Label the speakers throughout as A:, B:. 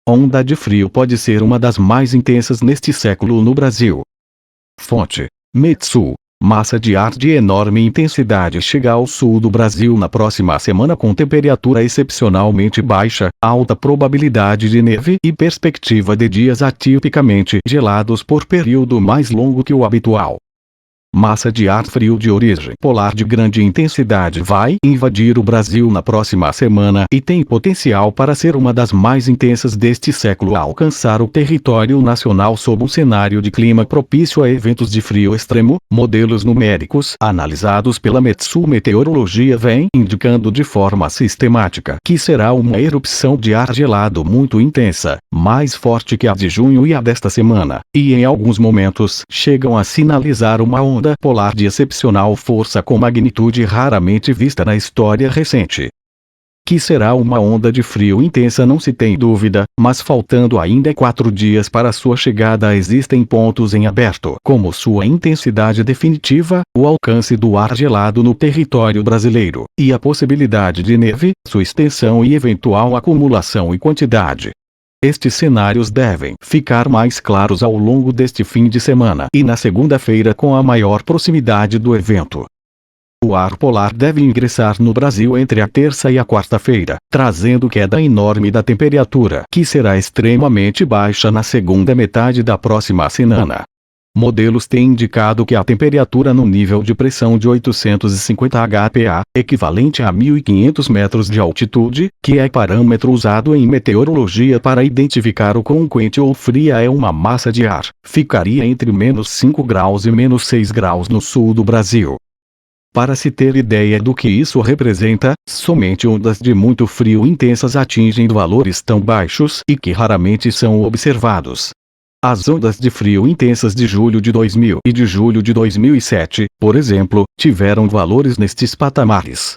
A: onda de frio pode ser uma das mais intensas neste século no Brasil. Fonte: Metsu. Massa de ar de enorme intensidade chega ao sul do Brasil na próxima semana com temperatura excepcionalmente baixa, alta probabilidade de neve e perspectiva de dias atipicamente gelados por período mais longo que o habitual. Massa de ar frio de origem polar de grande intensidade vai invadir o Brasil na próxima semana e tem potencial para ser uma das mais intensas deste século a alcançar o território nacional sob um cenário de clima propício a eventos de frio extremo. Modelos numéricos analisados pela Metsu Meteorologia vêm indicando de forma sistemática que será uma erupção de ar gelado muito intensa, mais forte que a de junho e a desta semana, e em alguns momentos chegam a sinalizar uma onda polar de excepcional força com magnitude raramente vista na história recente. Que será uma onda de frio intensa não se tem dúvida, mas faltando ainda 4 dias para sua chegada existem pontos em aberto, como sua intensidade definitiva, o alcance do ar gelado no território brasileiro, e a possibilidade de neve, sua extensão e eventual acumulação e quantidade. Estes cenários devem ficar mais claros ao longo deste fim de semana e na segunda-feira com a maior proximidade do evento. O ar polar deve ingressar no Brasil entre a terça e a quarta-feira, trazendo queda enorme da temperatura, que será extremamente baixa na segunda metade da próxima semana. Modelos têm indicado que a temperatura no nível de pressão de 850 HPa, equivalente a 1.500 metros de altitude, que é parâmetro usado em meteorologia para identificar o quão quente ou fria é uma massa de ar, ficaria entre -5 graus e -6 graus no sul do Brasil. Para se ter ideia do que isso representa, somente ondas de muito frio intensas atingem valores tão baixos e que raramente são observados. As ondas de frio intensas de julho de 2000 e de julho de 2007, por exemplo, tiveram valores nestes patamares.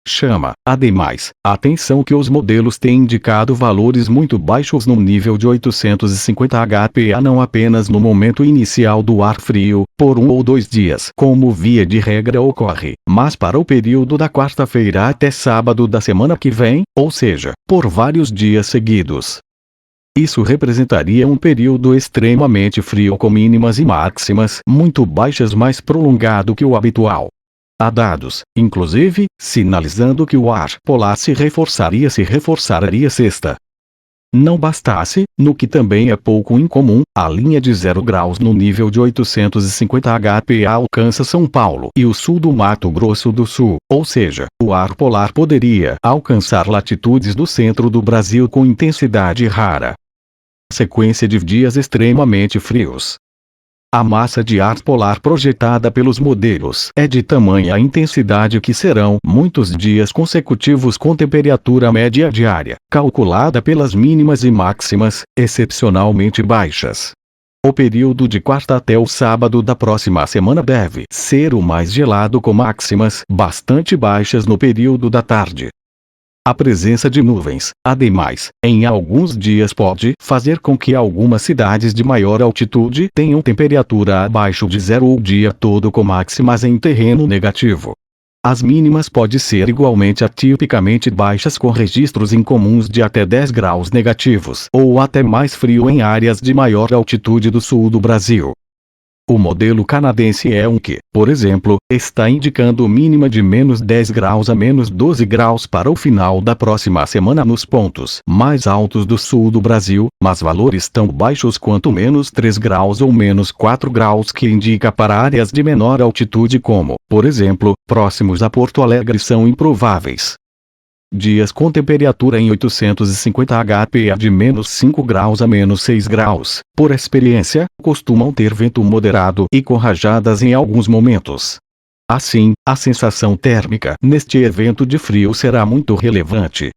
A: Chama, ademais, a atenção que os modelos têm indicado valores muito baixos no nível de 850 HPa não apenas no momento inicial do ar frio, por 1 ou 2 dias, como via de regra ocorre, mas para o período da quarta-feira até sábado da semana que vem, ou seja, por vários dias seguidos. Isso representaria um período extremamente frio com mínimas e máximas muito baixas mais prolongado que o habitual. Há dados, inclusive, sinalizando que o ar polar se reforçaria sexta. Não bastasse, no que também é pouco incomum, a linha de 0 graus no nível de 850 HPa alcança São Paulo e o sul do Mato Grosso do Sul, ou seja, o ar polar poderia alcançar latitudes do centro do Brasil com intensidade rara. Sequência de dias extremamente frios. A massa de ar polar projetada pelos modelos é de tamanha intensidade que serão muitos dias consecutivos com temperatura média diária, calculada pelas mínimas e máximas, excepcionalmente baixas. O período de quarta até o sábado da próxima semana deve ser o mais gelado com máximas bastante baixas no período da tarde. A presença de nuvens, ademais, em alguns dias pode fazer com que algumas cidades de maior altitude tenham temperatura abaixo de zero o dia todo com máximas em terreno negativo. As mínimas podem ser igualmente atipicamente baixas com registros incomuns de até 10 graus negativos ou até mais frio em áreas de maior altitude do sul do Brasil. O modelo canadense é um que, por exemplo, está indicando mínima de -10 graus a -12 graus para o final da próxima semana nos pontos mais altos do sul do Brasil, mas valores tão baixos quanto -3 graus ou -4 graus que indica para áreas de menor altitude como, por exemplo, próximos a Porto Alegre são improváveis. Dias com temperatura em 850 HPa de -5 graus a -6 graus, por experiência, costumam ter vento moderado e com rajadas em alguns momentos. Assim, a sensação térmica neste evento de frio será muito relevante.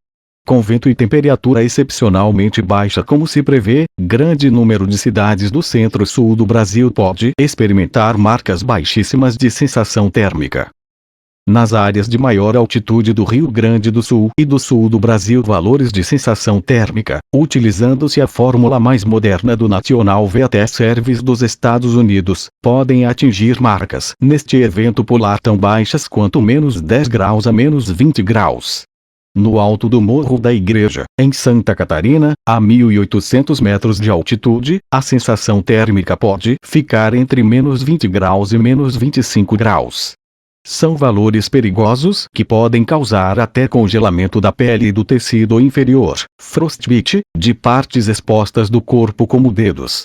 A: Com vento e temperatura excepcionalmente baixa como se prevê, grande número de cidades do centro-sul do Brasil pode experimentar marcas baixíssimas de sensação térmica. Nas áreas de maior altitude do Rio Grande do Sul e do sul do Brasil valores de sensação térmica, utilizando-se a fórmula mais moderna do National Weather Service dos Estados Unidos, podem atingir marcas neste evento polar tão baixas quanto -10 graus a -20 graus. No alto do Morro da Igreja, em Santa Catarina, a 1.800 metros de altitude, a sensação térmica pode ficar entre -20 graus e -25 graus. São valores perigosos que podem causar até congelamento da pele e do tecido inferior, frostbite, de partes expostas do corpo como dedos.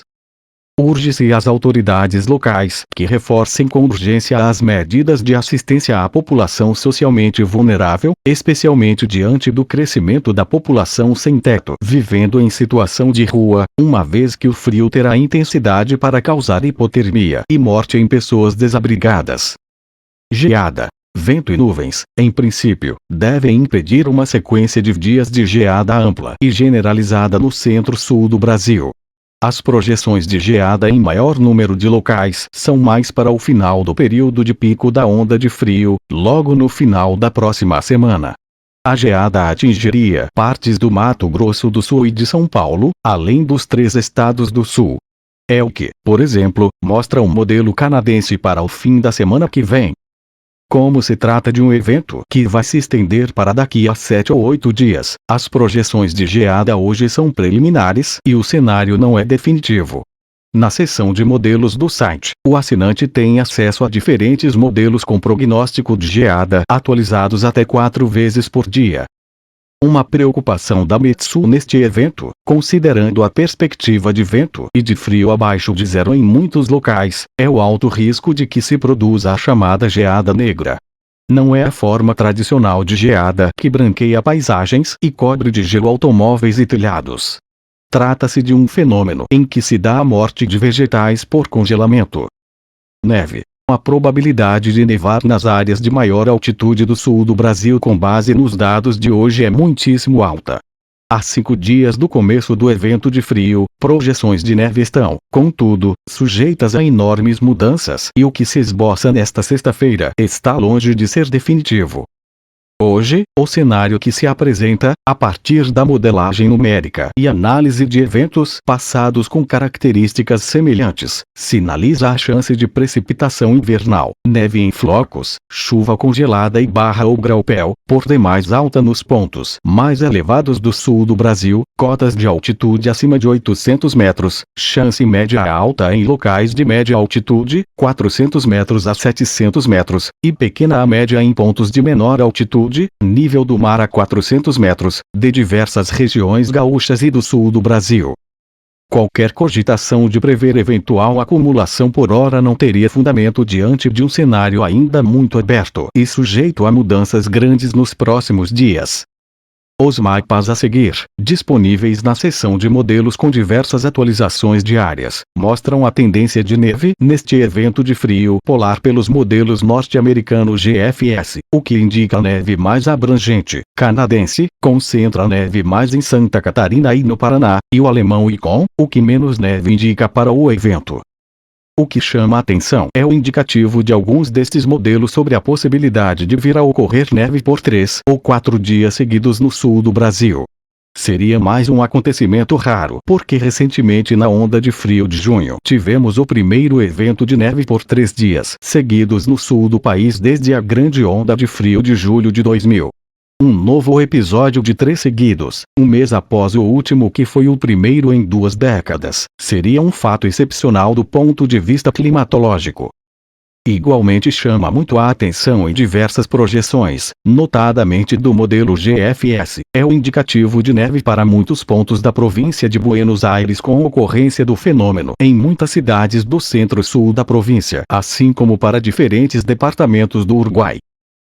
A: Urge-se às autoridades locais que reforcem com urgência as medidas de assistência à população socialmente vulnerável, especialmente diante do crescimento da população sem teto vivendo em situação de rua, uma vez que o frio terá intensidade para causar hipotermia e morte em pessoas desabrigadas. Geada, vento e nuvens, em princípio, devem impedir uma sequência de dias de geada ampla e generalizada no centro-sul do Brasil. As projeções de geada em maior número de locais são mais para o final do período de pico da onda de frio, logo no final da próxima semana. A geada atingiria partes do Mato Grosso do Sul e de São Paulo, além dos 3 estados do Sul. É o que, por exemplo, mostra um modelo canadense para o fim da semana que vem. Como se trata de um evento que vai se estender para daqui a 7 ou 8 dias, as projeções de geada hoje são preliminares e o cenário não é definitivo. Na seção de modelos do site, o assinante tem acesso a diferentes modelos com prognóstico de geada atualizados até 4 vezes por dia. Uma preocupação da Metsu neste evento, considerando a perspectiva de vento e de frio abaixo de zero em muitos locais, é o alto risco de que se produza a chamada geada negra. Não é a forma tradicional de geada que branqueia paisagens e cobre de gelo automóveis e telhados. Trata-se de um fenômeno em que se dá a morte de vegetais por congelamento. Neve. A probabilidade de nevar nas áreas de maior altitude do sul do Brasil com base nos dados de hoje é muitíssimo alta. Há 5 dias do começo do evento de frio, projeções de neve estão, contudo, sujeitas a enormes mudanças e o que se esboça nesta sexta-feira está longe de ser definitivo. Hoje, o cenário que se apresenta, a partir da modelagem numérica e análise de eventos passados com características semelhantes, sinaliza a chance de precipitação invernal, neve em flocos, chuva congelada e barra ou graupel, por demais alta nos pontos mais elevados do sul do Brasil, cotas de altitude acima de 800 metros, chance média alta em locais de média altitude, 400 metros a 700 metros, e pequena a média em pontos de menor altitude, nível do mar a 400 metros, de diversas regiões gaúchas e do sul do Brasil. Qualquer cogitação de prever eventual acumulação por hora não teria fundamento diante de um cenário ainda muito aberto e sujeito a mudanças grandes nos próximos dias. Os mapas a seguir, disponíveis na seção de modelos com diversas atualizações diárias, mostram a tendência de neve neste evento de frio polar pelos modelos norte-americano GFS, o que indica a neve mais abrangente, canadense, concentra a neve mais em Santa Catarina e no Paraná, e o alemão ICON, o que menos neve indica para o evento. O que chama a atenção é o indicativo de alguns destes modelos sobre a possibilidade de vir a ocorrer neve por 3 ou 4 dias seguidos no sul do Brasil. Seria mais um acontecimento raro, porque recentemente na onda de frio de junho tivemos o primeiro evento de neve por 3 dias seguidos no sul do país desde a grande onda de frio de julho de 2000. Um novo episódio de 3 seguidos, um mês após o último que foi o primeiro em 2 décadas, seria um fato excepcional do ponto de vista climatológico. Igualmente chama muito a atenção em diversas projeções, notadamente do modelo GFS, é o indicativo de neve para muitos pontos da província de Buenos Aires com ocorrência do fenômeno em muitas cidades do centro-sul da província, assim como para diferentes departamentos do Uruguai.